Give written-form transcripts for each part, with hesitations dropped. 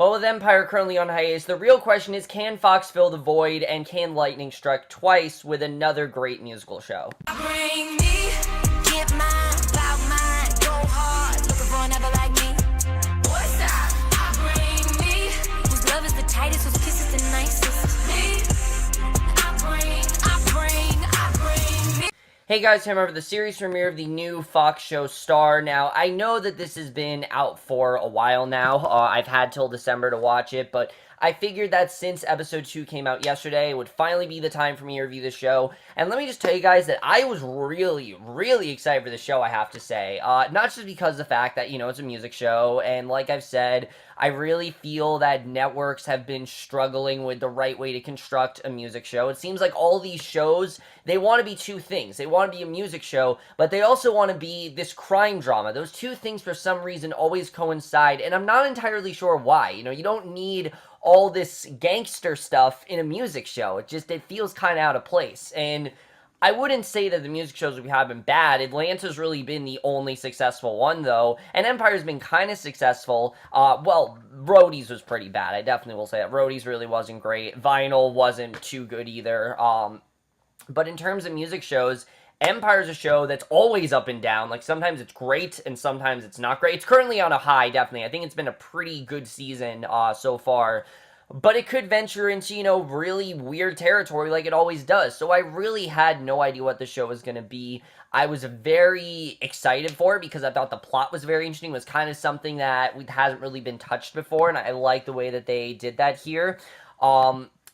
Well, with Empire currently on hiatus, the real question is, can Fox fill the void, and can lightning strike twice with another great musical show? Bring me, get mine, about mine, go hard, looking for another like me. What's up? I bring me, whose love is the tightest, whose kiss is the nicest. Me, I bring me. Hey guys, time over the series premiere of the new Fox show Star. Now, I know that this has been out for a while now. I've had till December to watch it, but I figured that since episode 2 came out yesterday, it would finally be the time for me to review the show. And let me just tell you guys that I was really excited for the show, I have to say. Not just because of the fact that, you know, it's a music show, and like I've said, I really feel that networks have been struggling with the right way to construct a music show. It seems like all these shows, they want to be two things. They want to be a music show, but they also want to be this crime drama. Those two things, for some reason, always coincide, and I'm not entirely sure why. You know, you don't need all this gangster stuff in a music show. It feels kind of out of place. And I wouldn't say that the music shows we have been bad. Atlanta's really been the only successful one, though, and Empire's been kind of successful. Well, Roadies was pretty bad. I definitely will say that. Roadies really wasn't great. Vinyl wasn't too good either. But in terms of music shows, Empire's a show that's always up and down. Like, sometimes it's great, and sometimes it's not great. It's currently on a high, definitely. I think it's been a pretty good season so far. But it could venture into, you know, really weird territory like it always does. So I really had no idea what the show was going to be. I was very excited for it because I thought the plot was very interesting. It was kind of something that hasn't really been touched before, and I like the way that they did that here.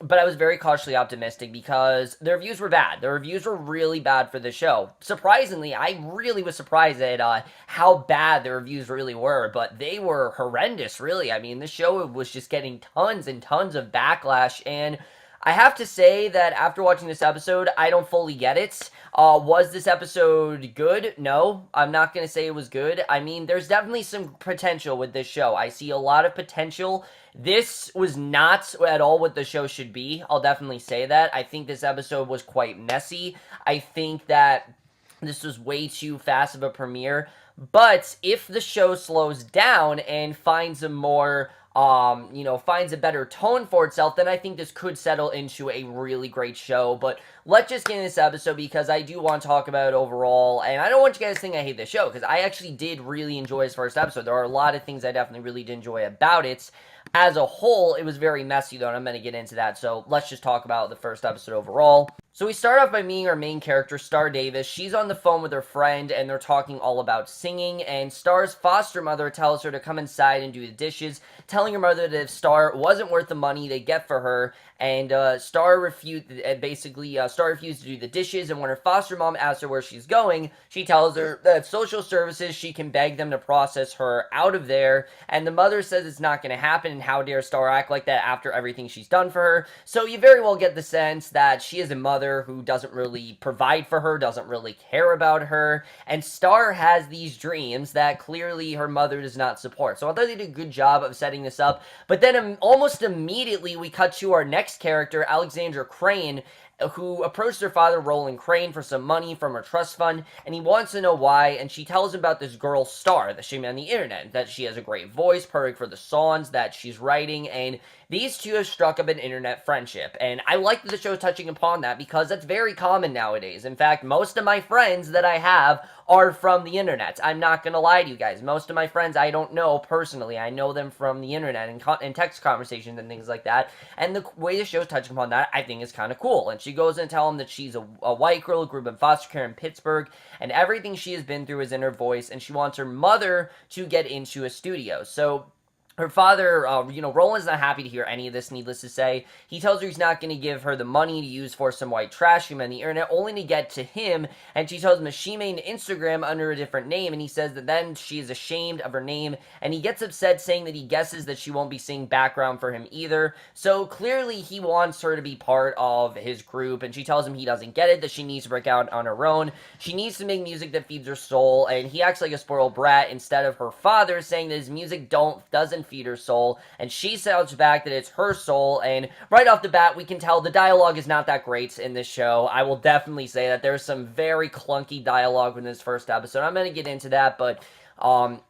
But I was very cautiously optimistic because the reviews were bad. The reviews were really bad for the show. Surprisingly, I really was surprised at how bad the reviews really were, but they were horrendous, really. I mean, the show was just getting tons and tons of backlash, and I have to say that after watching this episode, I don't fully get it. Was this episode good? No, I'm not going to say it was good. I mean, there's definitely some potential with this show. I see a lot of potential. This was not at all what the show should be. I'll definitely say that. I think this episode was quite messy. I think that this was way too fast of a premiere. But if the show slows down and finds a more finds a better tone for itself, then I think this could settle into a really great show. But let's just get into this episode because I do want to talk about it overall, and I don't want you guys to think I hate this show, because I actually did really enjoy this first episode. There are a lot of things I definitely really did enjoy about it. As a whole, it was very messy, though, and I'm going to get into that, so let's just talk about the first episode overall. So we start off by meeting our main character, Star Davis. She's on the phone with her friend, and they're talking all about singing, and Star's foster mother tells her to come inside and do the dishes, telling her mother that if Star wasn't worth the money they get for her, and Star refused to do the dishes, and when her foster mom asks her where she's going, she tells her that social services, she can beg them to process her out of there, and the mother says it's not going to happen, and how dare Star act like that after everything she's done for her. So you very well get the sense that she is a mother who doesn't really provide for her, doesn't really care about her, and Star has these dreams that clearly her mother does not support. So I thought they did a good job of setting this up, but then almost immediately we cut to our next character, Alexandra Crane, who approached her father, Roland Crane, for some money from her trust fund, and he wants to know why, and she tells him about this girl, Star, that she met on the internet, that she has a great voice, perfect for the songs that she's writing, and these two have struck up an internet friendship, and I like that the show is touching upon that because that's very common nowadays. In fact, most of my friends that I have are from the internet. I'm not gonna lie to you guys. Most of my friends I don't know personally. I know them from the internet and text conversations and things like that, and the way the show is touching upon that, I think is kind of cool. And she goes and tells him that she's a white girl who grew up in foster care in Pittsburgh, and everything she has been through is in her voice, and she wants her mother to get into a studio. So her father, Roland's not happy to hear any of this, needless to say. He tells her he's not going to give her the money to use for some white trash she met on the internet, only to get to him, and she tells him that she made an Instagram under a different name, and he says that then she is ashamed of her name, and he gets upset, saying that he guesses that she won't be singing background for him either. So clearly he wants her to be part of his group, and she tells him he doesn't get it, that she needs to break out on her own. She needs to make music that feeds her soul, and he acts like a spoiled brat instead of her father, saying that his music doesn't feed her soul, and she shouts back that it's her soul, and right off the bat, we can tell the dialogue is not that great in this show. I will definitely say that there's some very clunky dialogue in this first episode. I'm going to get into that, but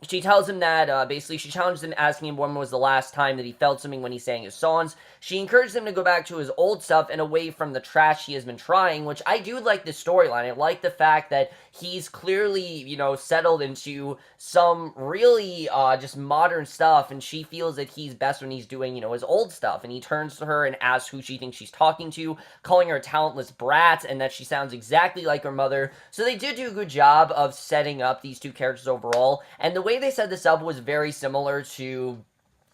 She tells him that, basically, she challenged him, asking him when was the last time that he felt something when he sang his songs. She encouraged him to go back to his old stuff and away from the trash he has been trying, which I do like this storyline. I like the fact that he's clearly, settled into some really, just modern stuff, and she feels that he's best when he's doing, his old stuff, and he turns to her and asks who she thinks she's talking to, calling her a talentless brat, and that she sounds exactly like her mother. So they did do a good job of setting up these two characters overall, and the way they set this up was very similar to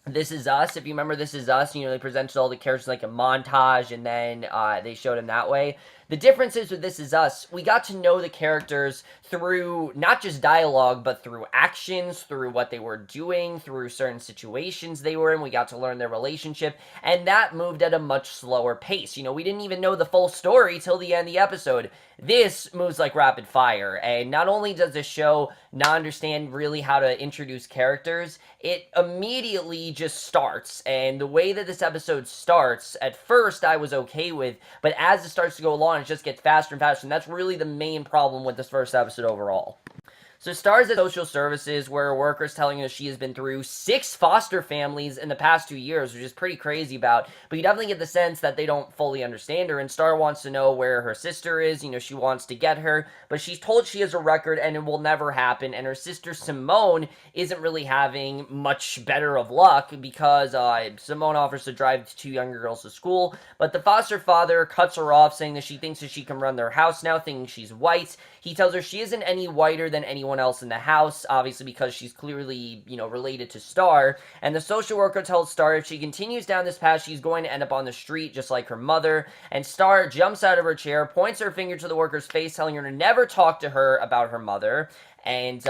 This Is Us. If you remember This Is Us, they presented all the characters like a montage, and then they showed them that way. The difference is with This Is Us, we got to know the characters through not just dialogue, but through actions, through what they were doing, through certain situations they were in. We got to learn their relationship, and that moved at a much slower pace. We didn't even know the full story till the end of the episode. This moves like rapid fire, and not only does the show not understand really how to introduce characters, it immediately just starts, and the way that this episode starts, at first I was okay with, but as it starts to go along, it just gets faster and faster, and that's really the main problem with this first episode overall. So it stars at social services, where a worker is telling us she has been through 6 foster families in the past 2 years, which is pretty crazy about, but you definitely get the sense that they don't fully understand her, and Star wants to know where her sister is. She wants to get her, but she's told she has a record and it will never happen, and her sister Simone isn't really having much better of luck, because Simone offers to drive the 2 younger girls to school, but the foster father cuts her off, saying that she thinks that she can run their house now, thinking she's white. He tells her she isn't any whiter than anyone else in the house, obviously because she's clearly, related to Star, and the social worker tells Star if she continues down this path, she's going to end up on the street just like her mother, and Star jumps out of her chair, points her finger to the worker's face, telling her to never talk to her about her mother, and,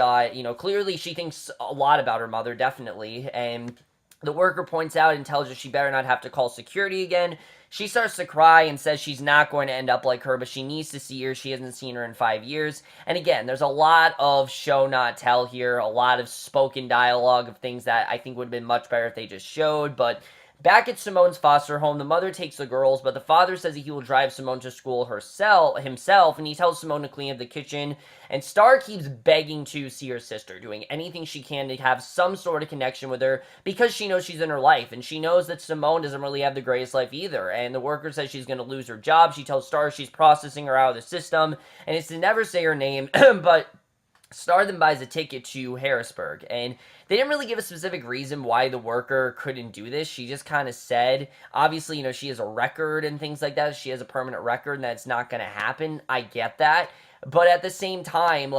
clearly she thinks a lot about her mother, definitely, and the worker points out and tells her she better not have to call security again. She starts to cry and says she's not going to end up like her, but she needs to see her. She hasn't seen her in 5 years. And again, there's a lot of show not tell here, a lot of spoken dialogue of things that I think would have been much better if they just showed, but back at Simone's foster home, the mother takes the girls, but the father says that he will drive Simone to school himself, and he tells Simone to clean up the kitchen, and Star keeps begging to see her sister, doing anything she can to have some sort of connection with her, because she knows she's in her life, and she knows that Simone doesn't really have the greatest life either, and the worker says she's going to lose her job. She tells Star she's processing her out of the system, and it's to never say her name, but Star then buys a ticket to Harrisburg, and they didn't really give a specific reason why the worker couldn't do this. She just kind of said, obviously, she has a record and things like that. She has a permanent record, and that's not going to happen. I get that. But at the same time,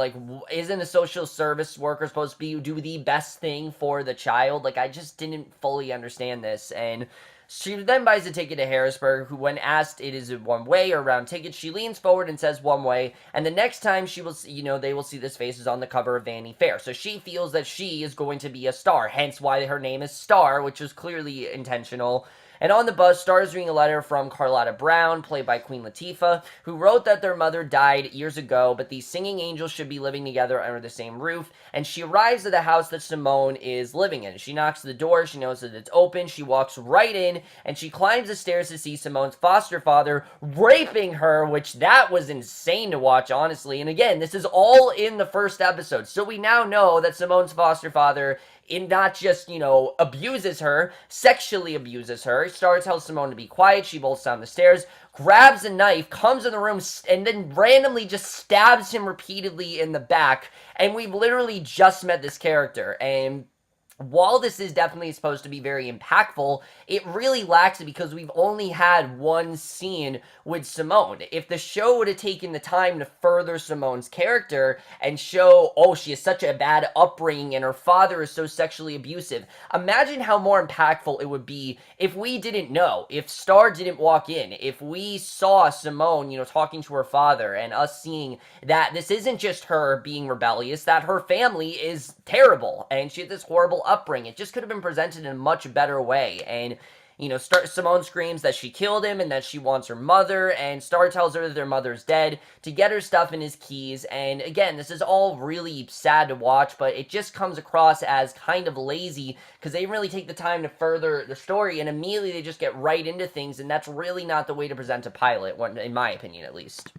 isn't a social service worker supposed to do the best thing for the child? I just didn't fully understand this, and she then buys a ticket to Harrisburg, who, when asked it is a one-way or round ticket, she leans forward and says one-way, and the next time she will, they will see this face is on the cover of Vanity Fair. So she feels that she is going to be a star, hence why her name is Star, which was clearly intentional. And on the bus, Star is reading a letter from Carlotta Brown, played by Queen Latifah, who wrote that their mother died years ago, but these singing angels should be living together under the same roof. And she arrives at the house that Simone is living in. She knocks at the door, she knows that it's open, she walks right in, and she climbs the stairs to see Simone's foster father raping her, which that was insane to watch, honestly. And again, this is all in the first episode, so we now know that Simone's foster father not just, abuses her, sexually abuses her. Star tells Simone to be quiet. She bolts down the stairs, grabs a knife, comes in the room, and then randomly just stabs him repeatedly in the back. And we've literally just met this character. And while this is definitely supposed to be very impactful, it really lacks it because we've only had one scene with Simone. If the show would have taken the time to further Simone's character and show, she has such a bad upbringing and her father is so sexually abusive, imagine how more impactful it would be if we didn't know, if Star didn't walk in, if we saw Simone, talking to her father, and us seeing that this isn't just her being rebellious, that her family is terrible, and she had this horrible upbringing. It just could have been presented in a much better way. And Simone screams that she killed him and that she wants her mother, and Star tells her that their mother's dead to get her stuff and his keys. And again, this is all really sad to watch, but it just comes across as kind of lazy because they really take the time to further the story, and immediately they just get right into things, and that's really not the way to present a pilot, in my opinion at least.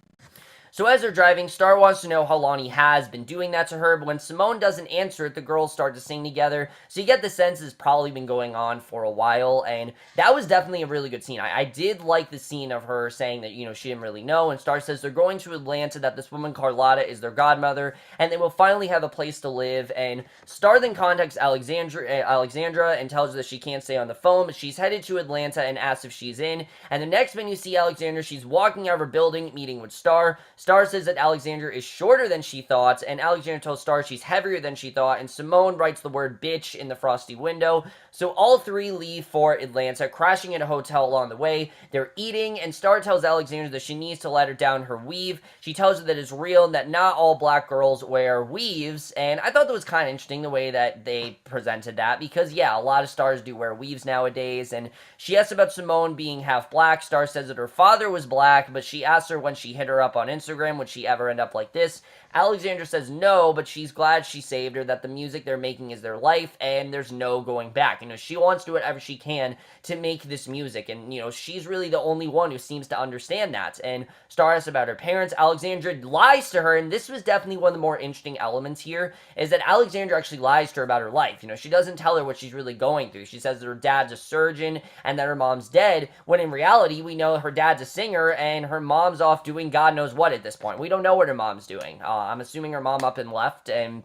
So as they're driving, Star wants to know how long he has been doing that to her, but when Simone doesn't answer it, the girls start to sing together. So you get the sense it's probably been going on for a while, and that was definitely a really good scene. I did like the scene of her saying that, she didn't really know, and Star says they're going to Atlanta, that this woman Carlotta is their godmother, and they will finally have a place to live, and Star then contacts Alexandra and tells her that she can't stay on the phone, but she's headed to Atlanta and asks if she's in, and the next minute you see Alexandra, she's walking out of her building, meeting with Star. Star says that Alexandra is shorter than she thought, and Alexandra tells Star she's heavier than she thought, and Simone writes the word bitch in the frosty window. So all three leave for Atlanta, crashing in a hotel along the way. They're eating, and Star tells Alexandra that she needs to let her down her weave. She tells her that it's real and that not all black girls wear weaves, and I thought that was kind of interesting the way that they presented that, because yeah, a lot of stars do wear weaves nowadays. And she asks about Simone being half black. Star says that her father was black, but she asks her when she hit her up on Instagram, would she ever end up like this? Alexandra says no, but she's glad she saved her, that the music they're making is their life, and there's no going back. She wants to do whatever she can to make this music, and, she's really the only one who seems to understand that. And Star asks about her parents. Alexandra lies to her, and this was definitely one of the more interesting elements here, is that Alexandra actually lies to her about her life. She doesn't tell her what she's really going through. She says that her dad's a surgeon, and that her mom's dead, when in reality, we know her dad's a singer, and her mom's off doing God knows what at this point. We don't know what her mom's doing. I'm assuming her mom up and left and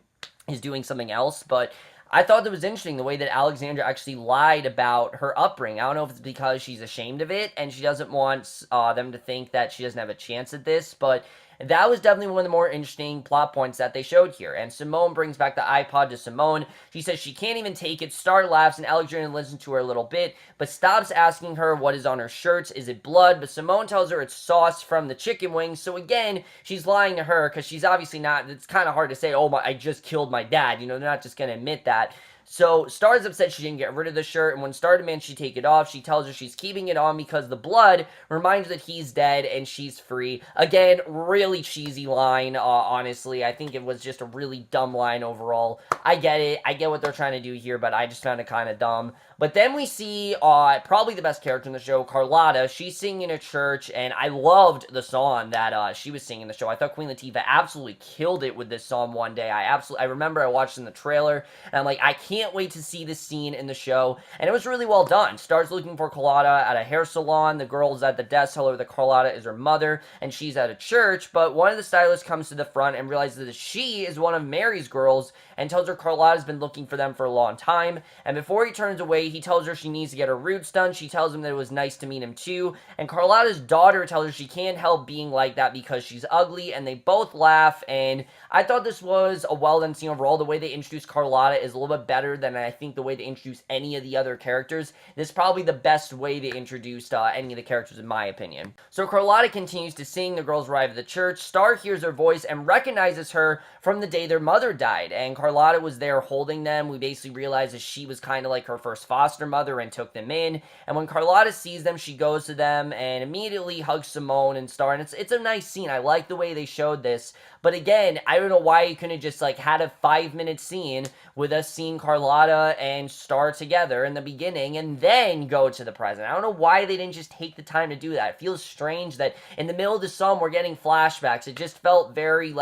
is doing something else, but I thought that was interesting the way that Alexandra actually lied about her upbringing. I don't know if it's because she's ashamed of it and she doesn't want them to think that she doesn't have a chance at this, but that was definitely one of the more interesting plot points that they showed here. And Simone brings back the iPod to Simone. She says she can't even take it. Star laughs, and Alexandra listens to her a little bit, but stops asking her what is on her shirts. Is it blood? But Simone tells her it's sauce from the chicken wings. So again, she's lying to her, because she's obviously not, it's kind of hard to say, oh, I just killed my dad. They're not just going to admit that. So Star's upset she didn't get rid of the shirt, and when Star demands she take it off, she tells her she's keeping it on because the blood reminds her that he's dead and she's free. Again, really cheesy line, honestly. I think it was just a really dumb line overall. I get it. I get what they're trying to do here, but I just found it kind of dumb. But then we see probably the best character in the show, Carlotta. She's singing in a church, and I loved the song that she was singing in the show. I thought Queen Latifah absolutely killed it with this song one day. I remember I watched it in the trailer, and I'm like, I can't wait to see this scene in the show, and it was really well done. Star's looking for Carlotta at a hair salon. The girl's at the desk tell her that Carlotta is her mother, and she's at a church, but one of the stylists comes to the front and realizes that she is one of Mary's girls, and tells her Carlotta's been looking for them for a long time, and before he turns away, he tells her she needs to get her roots done. She tells him that it was nice to meet him too, and Carlotta's daughter tells her she can't help being like that because she's ugly, and they both laugh, and I thought this was a well-done scene overall. The way they introduced Carlotta is a little bit better than I think the way they introduced any of the other characters. This is probably the best way they introduced any of the characters, in my opinion. So Carlotta continues to sing. The girls arrive at the church. Star hears her voice and recognizes her from the day their mother died, and Carlotta was there holding them. We basically realize that she was kind of like her first foster mother and took them in, and when Carlotta sees them, she goes to them and immediately hugs Simone and Star, and it's a nice scene. I like the way they showed this, but again, I don't know why you couldn't have just had a 5-minute scene with us seeing Carlotta and Star together in the beginning and then go to the present. I don't know why they didn't just take the time to do that. It feels strange that in the middle of the song we're getting flashbacks. It just felt very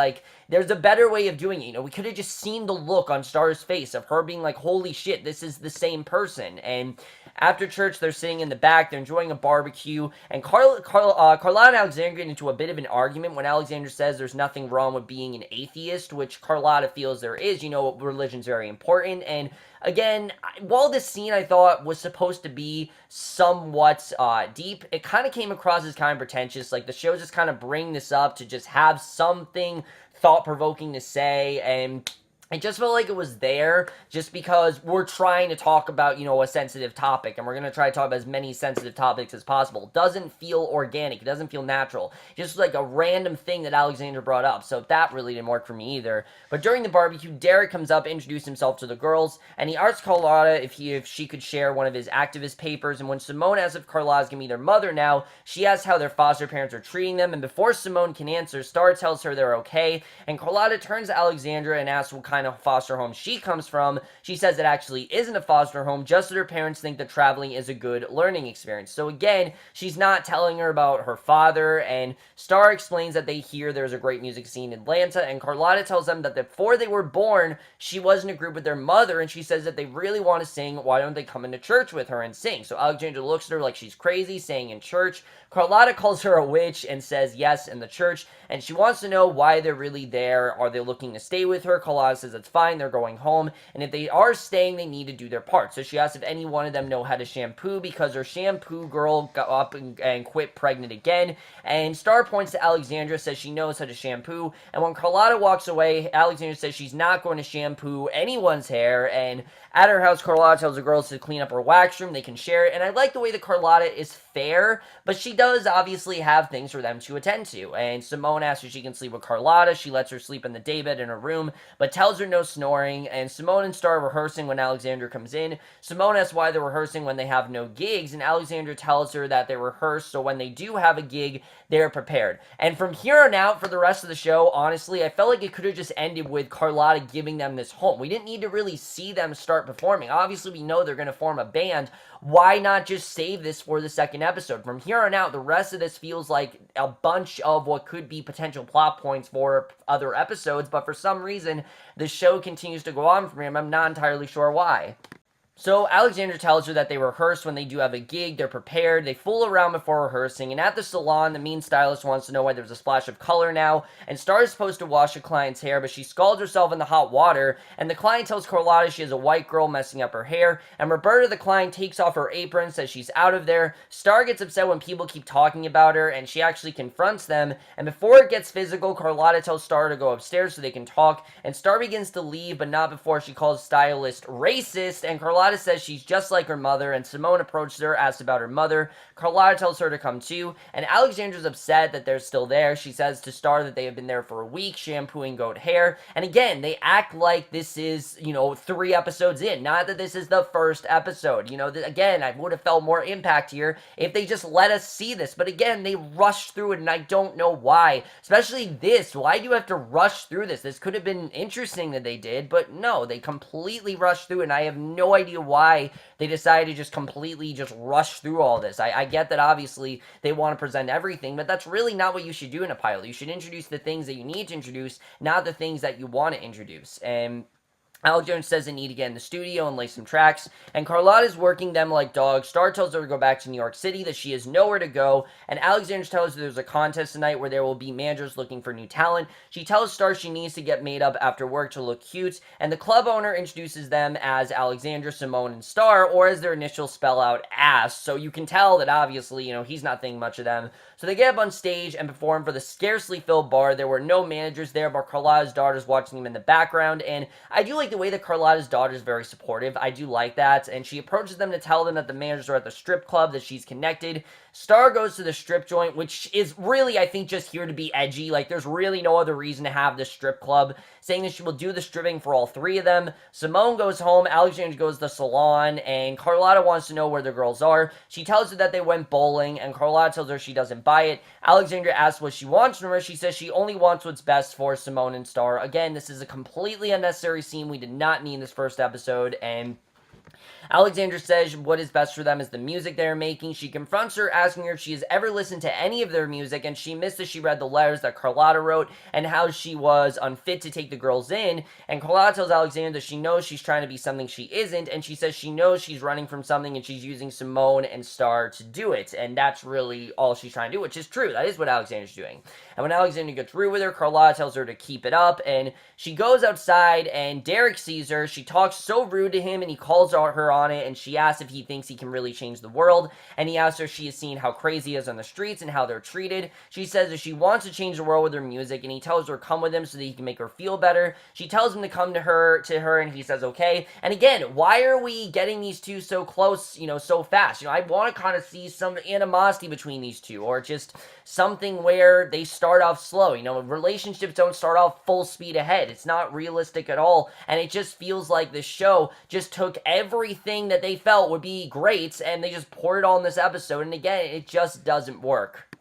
there's a better way of doing it. We could have just seen the look on Star's face of her being like, holy shit, this is the same person. And after church, they're sitting in the back, they're enjoying a barbecue, and Carlotta and Alexandra get into a bit of an argument when Alexandra says there's nothing wrong with being an atheist, which Carlotta feels there is. Religion's very important, and again, while this scene I thought was supposed to be somewhat deep, it kind of came across as kind of pretentious. The show just kind of bring this up to just have something thought-provoking to say, and it just felt like it was there just because we're trying to talk about, a sensitive topic, and we're going to try to talk about as many sensitive topics as possible. It doesn't feel organic. It doesn't feel natural. Just like a random thing that Alexandra brought up, so that really didn't work for me either. But during the barbecue, Derek comes up, introduces himself to the girls, and he asks Carlotta if she could share one of his activist papers, and when Simone asks if Carlotta's going to be their mother now, she asks how their foster parents are treating them, and before Simone can answer, Star tells her they're okay, and Carlotta turns to Alexandra and asks what kind kind of foster home she comes from. She says it actually isn't a foster home, just that her parents think that traveling is a good learning experience. So again, she's not telling her about her father, and Star explains that they hear there's a great music scene in Atlanta, and Carlotta tells them that before they were born, she was in a group with their mother, and she says that they really want to sing. Why don't they come into church with her and sing? So Alexandra looks at her like she's crazy, saying in church. Carlotta calls her a witch and says yes, in the church, and she wants to know why they're really there. Are they looking to stay with her? Carlotta says it's fine, they're going home, and if they are staying, they need to do their part. So she asks if any one of them know how to shampoo, because her shampoo girl got up and quit pregnant again, and Star points to Alexandra, says she knows how to shampoo, and when Carlotta walks away, Alexandra says she's not going to shampoo anyone's hair, and at her house, Carlotta tells the girls to clean up her wax room, they can share it, and I like the way that Carlotta is fair, but she does obviously have things for them to attend to, and Simone asks if she can sleep with Carlotta. She lets her sleep in the daybed in her room, but tells her no snoring, and Simone and Star are rehearsing when Alexandra comes in. Simone asks why they're rehearsing when they have no gigs, and Alexandra tells her that they rehearse so when they do have a gig, they're prepared. And from here on out, for the rest of the show, honestly, I felt like it could have just ended with Carlotta giving them this home. We didn't need to really see them start performing. Obviously, we know they're going to form a band. Why not just save this for the second episode? From here on out, the rest of this feels like a bunch of what could be potential plot points for other episodes, but for some reason, the show continues to go on for me, and I'm not entirely sure why. So Alexandra tells her that they rehearse when they do have a gig, they're prepared, they fool around before rehearsing, and at the salon, the mean stylist wants to know why there's a splash of color now, and Star is supposed to wash a client's hair, but she scalds herself in the hot water, and the client tells Carlotta she has a white girl messing up her hair, and Roberta, the client, takes off her apron, says she's out of there. Star gets upset when people keep talking about her, and she actually confronts them, and before it gets physical, Carlotta tells Star to go upstairs so they can talk, and Star begins to leave, but not before she calls stylist racist, and Carlotta says she's just like her mother, and Simone approaches her, asks about her mother. Carlotta tells her to come too, and Alexandra's upset that they're still there. She says to Star that they have been there for a week, shampooing goat hair, and again, they act like this is, 3 episodes in, not that this is the first episode. Again, I would have felt more impact here if they just let us see this, but again, they rushed through it, and I don't know why, especially this. Why do you have to rush through this? This could have been interesting that they did, but no, they completely rushed through it, and I have no idea why they decided to just completely rush through all this. I get that obviously they want to present everything, but that's really not what you should do in a pilot. You should introduce the things that you need to introduce, not the things that you want to introduce. And Alexandra says they need to get in the studio and lay some tracks, and Carlotta's working them like dogs. Star tells her to go back to New York City, that she has nowhere to go, and Alexandra tells her there's a contest tonight where there will be managers looking for new talent. She tells Star she needs to get made up after work to look cute, and the club owner introduces them as Alexandra, Simone, and Star, or as their initials spell out, ass, so you can tell that obviously, he's not thinking much of them. So they get up on stage and perform for the scarcely filled bar. There were no managers there, but Carlotta's daughter's watching them in the background, and I do like the way that Carlotta's daughter is very supportive. I do like that, and she approaches them to tell them that the managers are at the strip club, that she's connected. Star goes to the strip joint, which is really, I think, just here to be edgy. Like, there's really no other reason to have this strip club, saying that she will do the stripping for all 3 of them. Simone goes home, Alexandra goes to the salon, and Carlotta wants to know where the girls are. She tells her that they went bowling, and Carlotta tells her she doesn't buy it. Alexandra asks what she wants from her. She says she only wants what's best for Simone and Star. Again, this is a completely unnecessary scene we did not need in this first episode, and Alexandra says what is best for them is the music they're making. She confronts her, asking her if she has ever listened to any of their music, and she missed that she read the letters that Carlotta wrote, and how she was unfit to take the girls in, and Carlotta tells Alexandra that she knows she's trying to be something she isn't, and she says she knows she's running from something, and she's using Simone and Star to do it, and that's really all she's trying to do, which is true. That is what Alexandra's doing. And when Alexandra gets rude with her, Carlotta tells her to keep it up, and she goes outside, and Derek sees her. She talks so rude to him, and he calls her on it, and she asks if he thinks he can really change the world, and he asks her if she has seen how crazy he is on the streets and how they're treated. She says that she wants to change the world with her music, and he tells her to come with him so that he can make her feel better. She tells him to come to her, and he says okay. And again, why are we getting these two so close, so fast? I want to kind of see some animosity between these two, or just something where they start off slow. Relationships don't start off full speed ahead. It's not realistic at all, and it just feels like this show just took everything that they felt would be great, and they just poured it all in this episode, and again, it just doesn't work.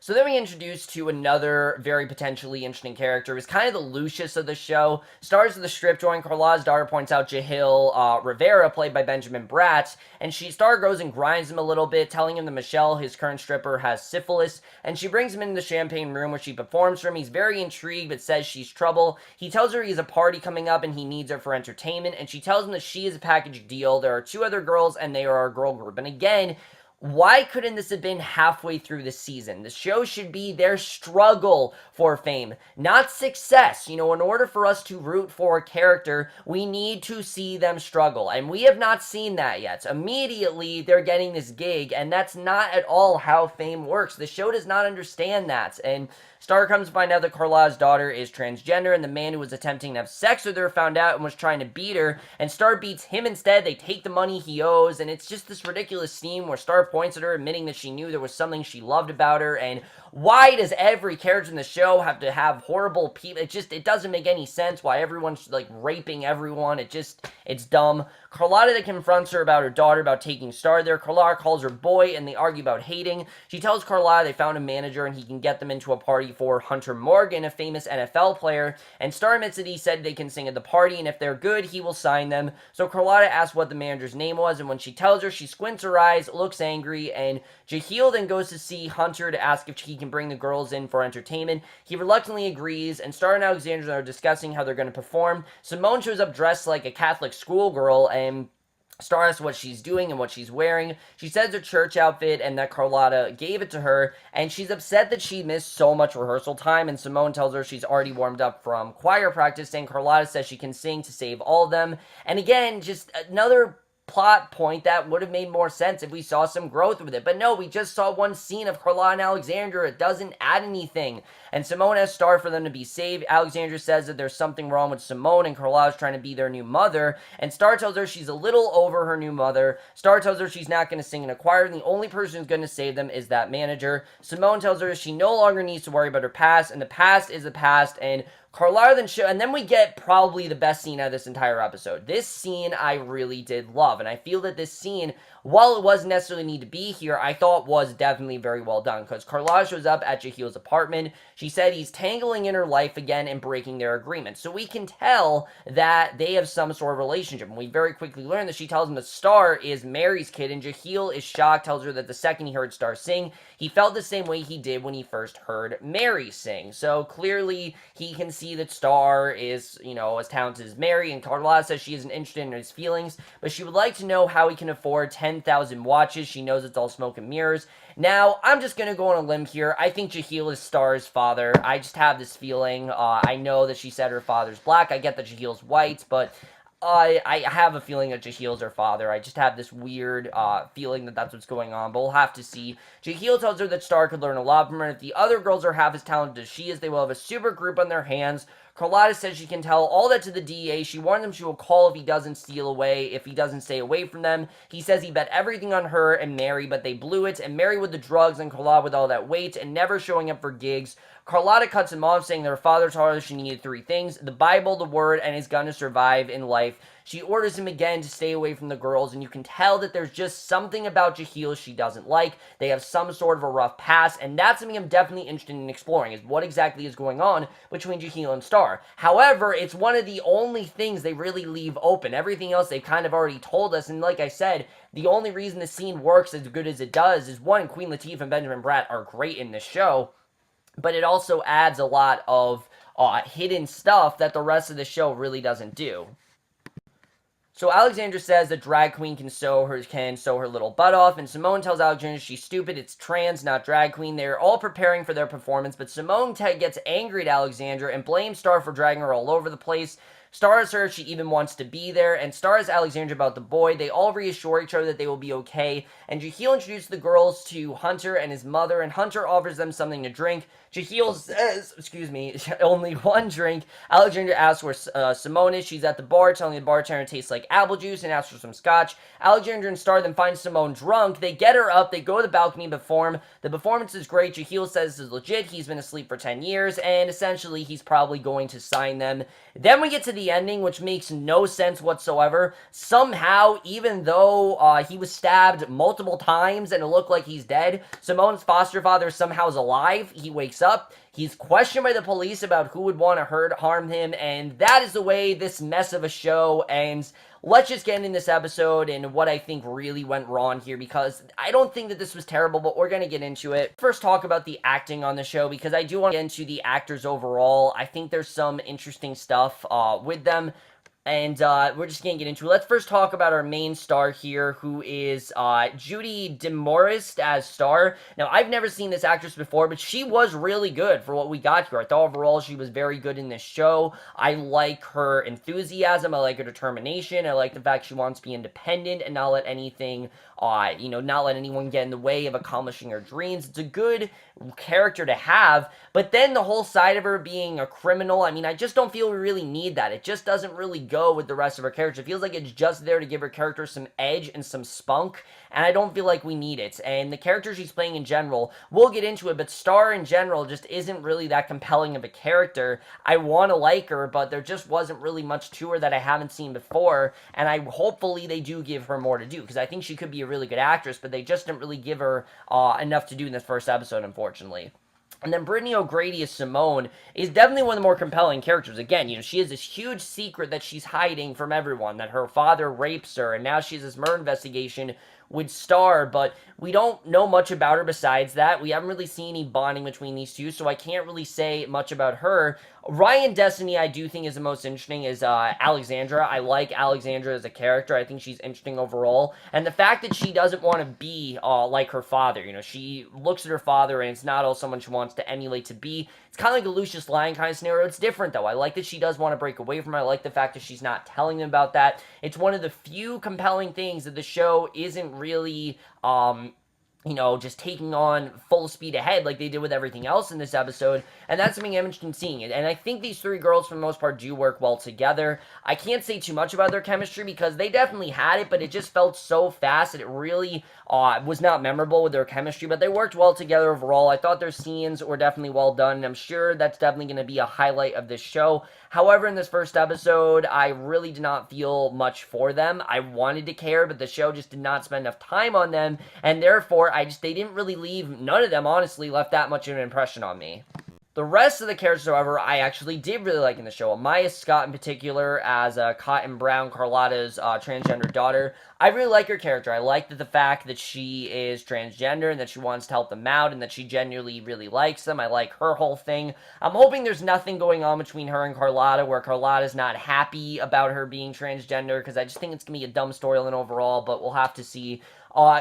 So then we introduce to another very potentially interesting character. Who's kind of the Lucius of the show. Stars of the strip joint. Carlotta's daughter points out Jahil Rivera, played by Benjamin Bratt, and Star goes and grinds him a little bit, telling him that Michelle, his current stripper, has syphilis, and she brings him into the champagne room where she performs for him. He's very intrigued, but says she's trouble. He tells her he has a party coming up and he needs her for entertainment, and she tells him that she is a package deal. There are 2 other girls, and they are a girl group. And again, why couldn't this have been halfway through the season? The show should be their struggle for fame, not success. In order for us to root for a character, we need to see them struggle, and we have not seen that yet. Immediately, they're getting this gig, and that's not at all how fame works. The show does not understand that, and Star comes to find out that Carlotta's daughter is transgender, and the man who was attempting to have sex with her found out and was trying to beat her, and Star beats him instead. They take the money he owes, and it's just this ridiculous scene where Star points at her, admitting that she knew there was something she loved about her. And why does every character in the show have to have horrible people? It doesn't make any sense why everyone's, raping everyone. It's dumb. Carlotta that confronts her about her daughter, about taking Star there. Carlotta calls her boy, and they argue about hating. She tells Carlotta they found a manager, and he can get them into a party for Hunter Morgan, a famous NFL player, and Star admits that he said they can sing at the party, and if they're good, he will sign them. So Carlotta asks what the manager's name was, and when she tells her, she squints her eyes, looks angry, and Jahil then goes to see Hunter to ask if he can bring the girls in for entertainment. He reluctantly agrees, and Star and Alexandra are discussing how they're going to perform. Simone shows up dressed like a Catholic schoolgirl, and Star asks what she's doing and what she's wearing. She says her church outfit and that Carlotta gave it to her, and she's upset that she missed so much rehearsal time, and Simone tells her she's already warmed up from choir practice, and Carlotta says she can sing to save all of them. And again, just another plot point that would have made more sense if we saw some growth with it. But no, we just saw one scene of Carlotta and Alexandra. It doesn't add anything. And Simone has Star for them to be saved. Alexandra says that there's something wrong with Simone, and Carlotta's trying to be their new mother. And Star tells her she's a little over her new mother. Star tells her she's not going to sing in a choir, and the only person who's going to save them is that manager. Simone tells her she no longer needs to worry about her past, and the past is the past, and Carlotta then and then we get probably the best scene out of this entire episode. This scene I really did love, and I feel that this scene, while it wasn't necessarily need to be here, I thought was definitely very well done, because Carlotta shows up at Jahil's apartment. She said he's tangling in her life again and breaking their agreement. So we can tell that they have some sort of relationship, and we very quickly learn that she tells him that Star is Mary's kid, and Jahil is shocked, tells her that the second he heard Star sing, he felt the same way he did when he first heard Mary sing. So clearly he can see that Star is, as talented as Mary, and Carlotta says she isn't interested in his feelings, but she would like to know how he can afford 10,000 watches. She knows it's all smoke and mirrors. Now, I'm just going to go on a limb here. I think Jahil is Star's father. I just have this feeling. I know that she said her father's black. I get that Jahil's white, but I have a feeling that Jahil's her father. I just have this weird feeling that that's what's going on, but we'll have to see. Jahil tells her that Star could learn a lot from her, and if the other girls are half as talented as she is, they will have a super group on their hands. Carlotta says she can tell all that to the DEA. She warns him she will call if he doesn't steal away, if he doesn't stay away from them. He says he bet everything on her and Mary, but they blew it, and Mary with the drugs and Carlotta with all that weight and never showing up for gigs. Carlotta cuts him off, saying that her father told her she needed 3 things: the Bible, the Word, and is gonna survive in life. She orders him again to stay away from the girls, and you can tell that there's just something about Jahil she doesn't like. They have some sort of a rough past, and that's something I'm definitely interested in exploring, is what exactly is going on between Jahil and Star. However, it's one of the only things they really leave open. Everything else they've kind of already told us, and like I said, the only reason the scene works as good as it does is, one, Queen Latifah and Benjamin Bratt are great in this show, but it also adds a lot of hidden stuff that the rest of the show really doesn't do. So Alexandra says that drag queen can sew her little butt off, and Simone tells Alexandra she's stupid, it's trans, not drag queen. They're all preparing for their performance, but Simone gets angry at Alexandra and blames Star for dragging her all over the place. Star asks her if she even wants to be there, and Star asks Alexandra about the boy. They all reassure each other that they will be okay, and Jahil introduces the girls to Hunter and his mother, and Hunter offers them something to drink. Jahil says, only one drink. Alexandra asks where Simone is. She's at the bar, telling the bartender it tastes like apple juice, and asks for some scotch. Alexandra and Star then find Simone drunk. They get her up, they go to the balcony and perform. The performance is great. Jahil says this is legit. He's been asleep for 10 years, and essentially he's probably going to sign them. Then we get to the the ending, which makes no sense whatsoever. Somehow, even though he was stabbed multiple times and it looked like he's dead, Simone's foster father somehow is alive. He wakes up. He's questioned by the police about who would want to harm him, and that is the way this mess of a show ends. Let's just get in this episode and what I think really went wrong here, because I don't think that this was terrible, but we're going to get into it. First, talk about the acting on the show, because I do want to get into the actors overall. I think there's some interesting stuff with them. And we're just going to get into it. Let's first talk about our main star here, who is Jude Demorest as Star. Now, I've never seen this actress before, but she was really good for what we got here. I thought overall she was very good in this show. I like her enthusiasm. I like her determination. I like the fact she wants to be independent and not let anything, not let anyone get in the way of accomplishing her dreams. It's a good character to have, but then the whole side of her being a criminal, I mean, I just don't feel we really need that. It just doesn't really go with the rest of her character. It feels like it's just there to give her character some edge and some spunk, and I don't feel like we need it. And the character she's playing in general, we'll get into it, but Star in general just isn't really that compelling of a character. I want to like her, but there just wasn't really much to her that I haven't seen before, and hopefully they do give her more to do, because I think she could be a really good actress, but they just didn't really give her enough to do in this first episode, unfortunately. And then Brittany O'Grady as Simone is definitely one of the more compelling characters. Again, she has this huge secret that she's hiding from everyone, that her father rapes her, and now she has this murder investigation with Star, but we don't know much about her besides that. We haven't really seen any bonding between these two, so I can't really say much about her. Ryan Destiny, I do think, is the most interesting, is Alexandra. I like Alexandra as a character. I think she's interesting overall. And the fact that she doesn't want to be like her father. She looks at her father, and it's not all someone she wants to emulate to be. It's kind of like a Lucius Lyon kind of scenario. It's different, though. I like that she does want to break away from her. I like the fact that she's not telling them about that. It's one of the few compelling things that the show isn't really just taking on full speed ahead like they did with everything else in this episode, and that's something I'm interested in seeing. And I think these three girls, for the most part, do work well together. I can't say too much about their chemistry because they definitely had it, but it just felt so fast that it really was not memorable with their chemistry, but they worked well together overall. I thought their scenes were definitely well done, and I'm sure that's definitely going to be a highlight of this show. However, in this first episode, I really did not feel much for them. I wanted to care, but the show just did not spend enough time on them, and therefore, they didn't really leave, none of them, honestly, left that much of an impression on me. The rest of the characters, however, I actually did really like in the show. Maya Scott, in particular, as Cotton Brown, Carlotta's transgender daughter. I really like her character. I like the fact that she is transgender and that she wants to help them out and that she genuinely really likes them. I like her whole thing. I'm hoping there's nothing going on between her and Carlotta where Carlotta's not happy about her being transgender, because I just think it's going to be a dumb storyline overall, but we'll have to see.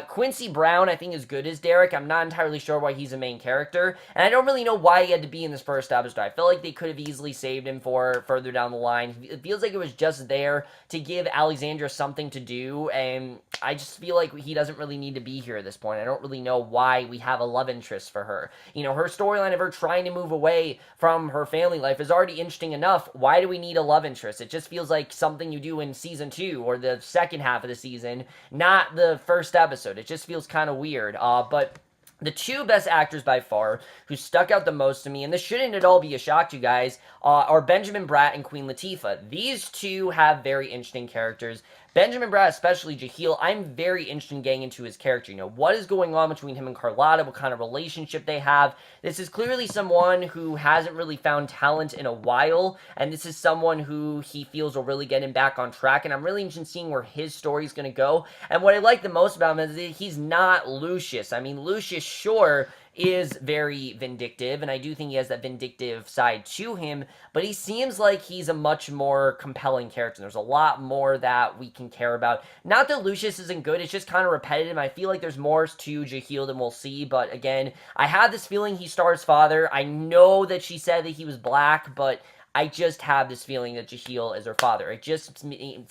Quincy Brown, I think, is good as Derek. I'm not entirely sure why he's a main character, and I don't really know why he had to be in this first episode. I feel like they could have easily saved him for further down the line. It feels like it was just there to give Alexandra something to do, and I just feel like he doesn't really need to be here at this point. I don't really know why we have a love interest for her. Her storyline of her trying to move away from her family life is already interesting enough. Why do we need a love interest? It just feels like something you do in season 2 or the second half of the season, not the first episode. It just feels kind of weird. But the two best actors by far who stuck out the most to me, and this shouldn't at all be a shock to you guys, are Benjamin Bratt and Queen Latifah. These two have very interesting characters. Benjamin Bratt, especially Jahil, I'm very interested in getting into his character. What is going on between him and Carlotta? What kind of relationship they have? This is clearly someone who hasn't really found talent in a while, and this is someone who he feels will really get him back on track, and I'm really interested in seeing where his story is going to go. And what I like the most about him is that he's not Lucius. I mean, Lucius, sure, is very vindictive, and I do think he has that vindictive side to him, but he seems like he's a much more compelling character. There's a lot more that we can care about. Not that Lucius isn't good, it's just kind of repetitive. I feel like there's more to Jahil than we'll see, but again, I have this feeling he's Star's father. I know that she said that he was black, but I just have this feeling that Jahil is her father. It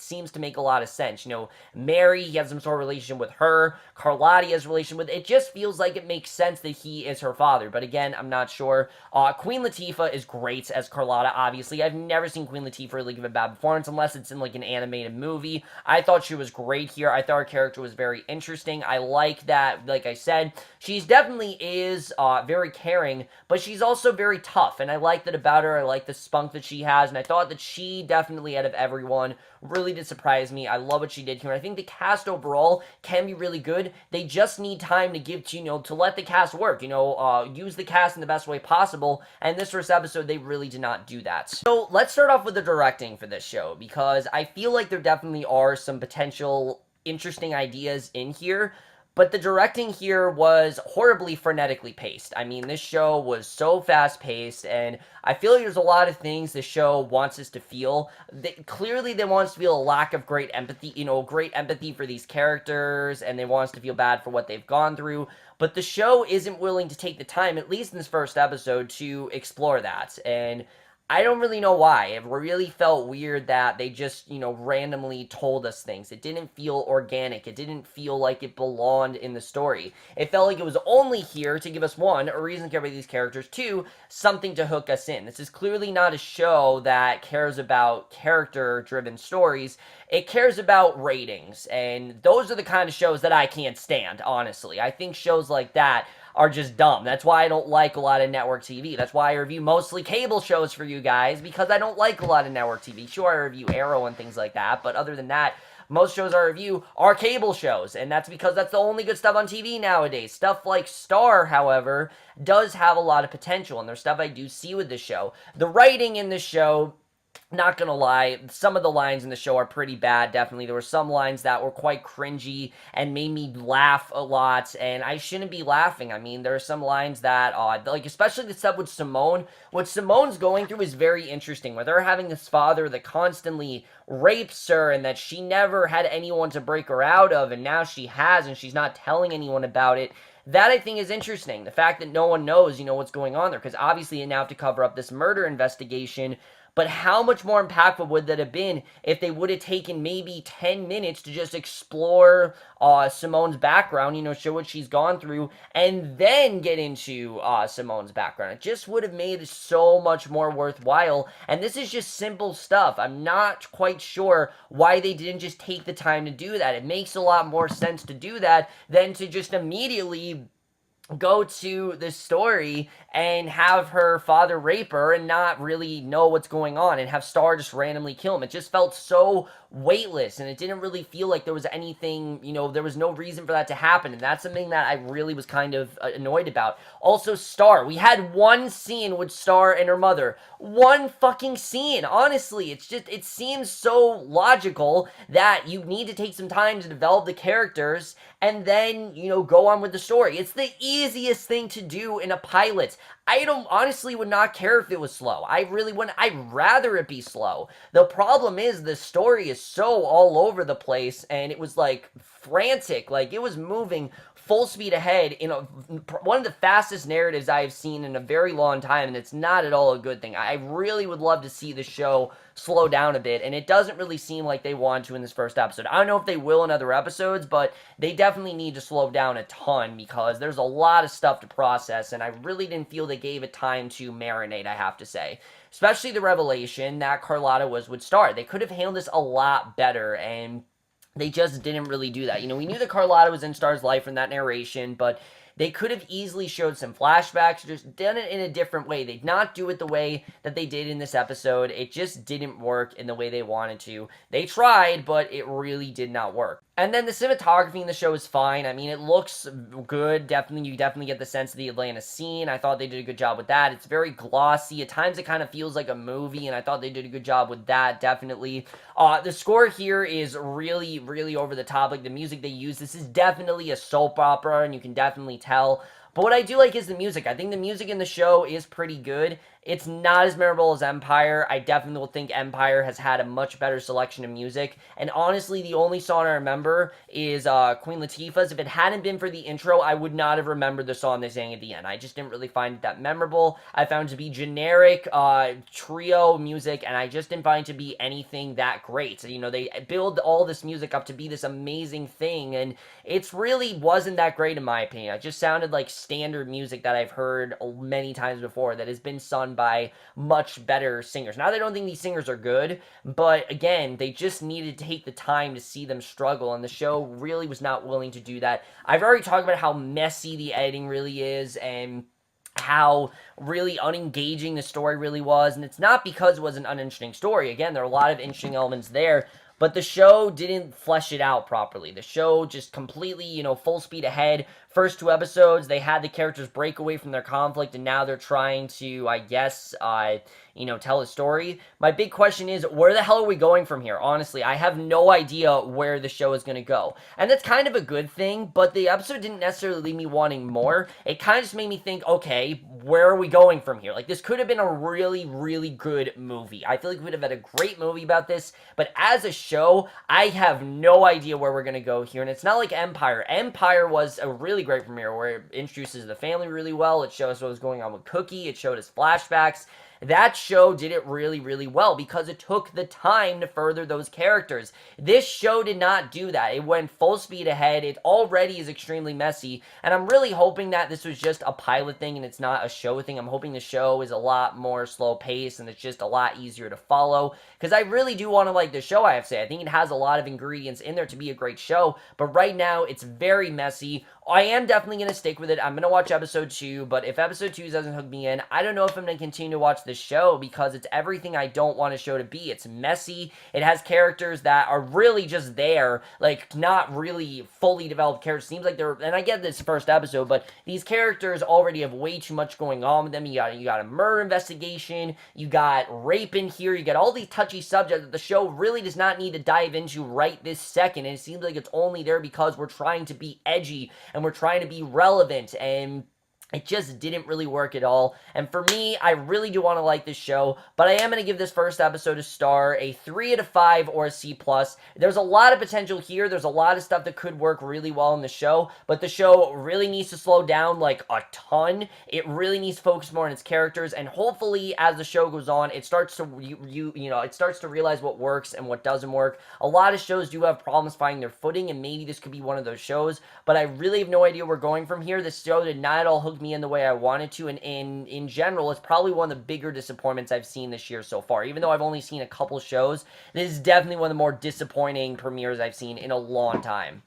seems to make a lot of sense. Mary, he has some sort of relation with her. Carlotta has a relation with. It just feels like it makes sense that he is her father. But again, I'm not sure. Queen Latifah is great as Carlotta, obviously. I've never seen Queen Latifah really give a bad performance unless it's in like an animated movie. I thought she was great here. I thought her character was very interesting. I like that, like I said, she's definitely is very caring, but she's also very tough. And I like that about her. I like the spunk that she has, and I thought that she definitely, out of everyone, really did surprise me. I love what she did here, and I think the cast overall can be really good. They just need time to give to, to let the cast work, use the cast in the best way possible, and this first episode, they really did not do that. So, let's start off with the directing for this show, because I feel like there definitely are some potential interesting ideas in here, but the directing here was horribly frenetically paced. I mean, this show was so fast-paced, and I feel like there's a lot of things the show wants us to feel. Clearly, they want us to feel a lack of great empathy, great empathy for these characters, and they want us to feel bad for what they've gone through, but the show isn't willing to take the time, at least in this first episode, to explore that, and I don't really know why. It really felt weird that they just, randomly told us things. It didn't feel organic. It didn't feel like it belonged in the story. It felt like it was only here to give us, one, a reason to care about these characters, two, something to hook us in. This is clearly not a show that cares about character-driven stories. It cares about ratings, and those are the kind of shows that I can't stand, honestly. I think shows like that are just dumb. That's why I don't like a lot of network TV. That's why I review mostly cable shows for you guys, because I don't like a lot of network TV. Sure, I review Arrow and things like that, but other than that, most shows I review are cable shows, and that's because that's the only good stuff on TV nowadays. Stuff like Star, however, does have a lot of potential, and there's stuff I do see with this show. The writing in this show, not gonna lie, some of the lines in the show are pretty bad, definitely. There were some lines that were quite cringy and made me laugh a lot, and I shouldn't be laughing. I mean, there are some lines that, especially the stuff with Simone. What Simone's going through is very interesting, with her having this father that constantly rapes her, and that she never had anyone to break her out of, and now she has, and she's not telling anyone about it. That, I think, is interesting. The fact that no one knows, what's going on there, because obviously they now have to cover up this murder investigation. But how much more impactful would that have been if they would have taken maybe 10 minutes to just explore Simone's background, show what she's gone through, and then get into Simone's background. It just would have made it so much more worthwhile, and this is just simple stuff. I'm not quite sure why they didn't just take the time to do that. It makes a lot more sense to do that than to just immediately go to the story and have her father rape her and not really know what's going on, and have Star just randomly kill him. It just felt so weightless, and it didn't really feel like there was anything, there was no reason for that to happen, and that's something that I really was kind of annoyed about. Also, Star. We had one scene with Star and her mother. One fucking scene. Honestly, it seems so logical that you need to take some time to develop the characters and then, go on with the story. It's the easiest thing to do in a pilot. I honestly would not care if it was slow. I really wouldn't. I'd rather it be slow. The problem is the story is so all over the place, and it was frantic. It was moving full speed ahead in one of the fastest narratives I've seen in a very long time, and it's not at all a good thing. I really would love to see the show slow down a bit, and it doesn't really seem like they want to in this first episode. I don't know if they will in other episodes, but they definitely need to slow down a ton, because there's a lot of stuff to process, and I really didn't feel they gave it time to marinate, I have to say. Especially the revelation that Carlotta was with Star. They could have handled this a lot better, and they just didn't really do that. We knew that Carlotta was in Star's life from that narration, but they could have easily showed some flashbacks, or just done it in a different way. They'd not do it the way that they did in this episode. It just didn't work in the way they wanted to. They tried, but it really did not work. And then the cinematography in the show is fine. I mean, it looks good. You definitely get the sense of the Atlanta scene. I thought they did a good job with that. It's very glossy. At times, it kind of feels like a movie, and I thought they did a good job with that, definitely. The score here is really, really over the top. The music they use, this is definitely a soap opera, and you can definitely tell. But what I do like is the music. I think the music in the show is pretty good. It's not as memorable as Empire. I definitely think Empire has had a much better selection of music. And honestly, the only song I remember is Queen Latifah's. If it hadn't been for the intro, I would not have remembered the song they sang at the end. I just didn't really find it that memorable. I found it to be generic trio music, and I just didn't find it to be anything that great. So, they build all this music up to be this amazing thing, and it really wasn't that great in my opinion. It just sounded like standard music that I've heard many times before that has been sung by much better singers. Now, I don't think these singers are good, but again, they just needed to take the time to see them struggle, and the show really was not willing to do that. I've already talked about how messy the editing really is, and how really unengaging the story really was. And it's not because it was an uninteresting story. Again, there are a lot of interesting elements there, but the show didn't flesh it out properly. The show just completely, full speed ahead. First 2 episodes, they had the characters break away from their conflict, and now they're trying to, I guess, tell a story. My big question is, where the hell are we going from here? Honestly, I have no idea where the show is going to go. And that's kind of a good thing, but the episode didn't necessarily leave me wanting more. It kind of just made me think, okay, where are we going from here? Like, this could have been a really, really good movie. I feel like we would have had a great movie about this, but as a show, I have no idea where we're going to go here. And it's not like Empire. Empire was a really great premiere where it introduces the family really well. It shows what was going on with Cookie. It showed us flashbacks. That show did it really, really well because it took the time to further those characters. This show did not do that. It went full speed ahead. It already is extremely messy, and I'm really hoping that this was just a pilot thing and it's not a show thing. I'm hoping the show is a lot more slow paced and it's just a lot easier to follow, because I really do want to like the show, I have to say. I think it has a lot of ingredients in there to be a great show, but right now it's very messy. I am definitely going to stick with it. I'm going to watch episode 2, but if episode 2 doesn't hook me in, I don't know if I'm going to continue to watch this show, because it's everything I don't want a show to be. It's messy. It has characters that are really just there, like not really fully developed characters. Seems like they're, and I get this first episode, but these characters already have way too much going on with them. You got a murder investigation, you got rape in here, you got all these touchy subjects that the show really does not need to dive into right this second, and it seems like it's only there because we're trying to be edgy and we're trying to be relevant, and it just didn't really work at all. And for me, I really do want to like this show, but I am going to give this first episode a star, a 3 out of 5 or a C+. There's a lot of potential here. There's a lot of stuff that could work really well in the show, but the show really needs to slow down like a ton. It really needs to focus more on its characters, and hopefully as the show goes on, it starts to it starts to realize what works and what doesn't work. A lot of shows do have problems finding their footing, and maybe this could be one of those shows, but I really have no idea where we're going from here. This show did not at all hook me in the way I wanted to, and in general, it's probably one of the bigger disappointments I've seen this year so far. Even though I've only seen a couple shows, this is definitely one of the more disappointing premieres I've seen in a long time.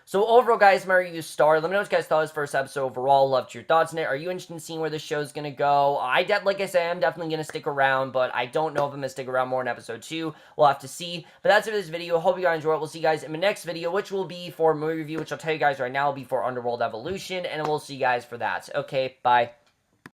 So overall, guys, my review star. Let me know what you guys thought of this first episode overall. Loved your thoughts on it. Are you interested in seeing where this show's going to go? Like I said, I'm definitely going to stick around, but I don't know if I'm going to stick around more in episode 2. We'll have to see. But that's it for this video. Hope you guys enjoy it. We'll see you guys in my next video, which will be for a movie review, which I'll tell you guys right now will be for Underworld Evolution, and we'll see you guys for that. Okay, bye.